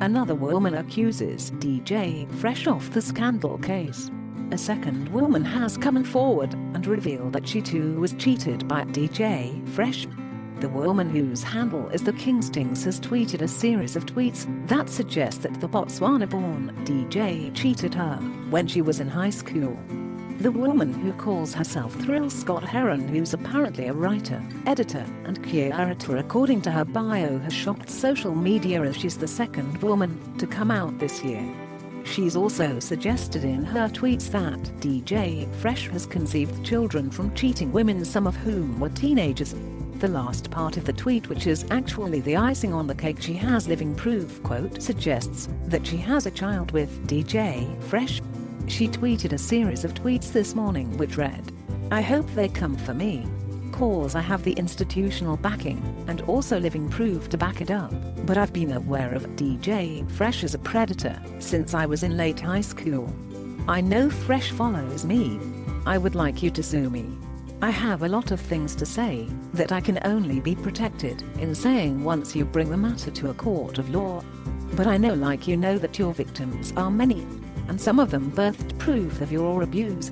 Another woman accuses DJ Fresh of the scandal case. A second woman has come forward and revealed that she too was cheated by DJ Fresh. The woman whose handle is the Kings Tings has tweeted a series of tweets that suggest that the Botswana-born DJ cheated her when she was in high school. The woman, who calls herself Thrill Scott Heron, who's apparently a writer, editor and curator according to her bio, has shocked social media as she's the second woman to come out this year. She's also suggested in her tweets that DJ Fresh has conceived children from cheating women, some of whom were teenagers. The last part of the tweet, which is actually the icing on the cake, she has living proof, quote, suggests that she has a child with DJ Fresh. She tweeted a series of tweets this morning which read, "I hope they come for me. Cause I have the institutional backing and also living proof to back it up, but I've been aware of DJ Fresh as a predator since I was in late high school. I know Fresh follows me. I would like you to sue me. I have a lot of things to say that I can only be protected in saying once you bring the matter to a court of law. But I know, like you know, that your victims are many, and some of them birthed proof of your abuse.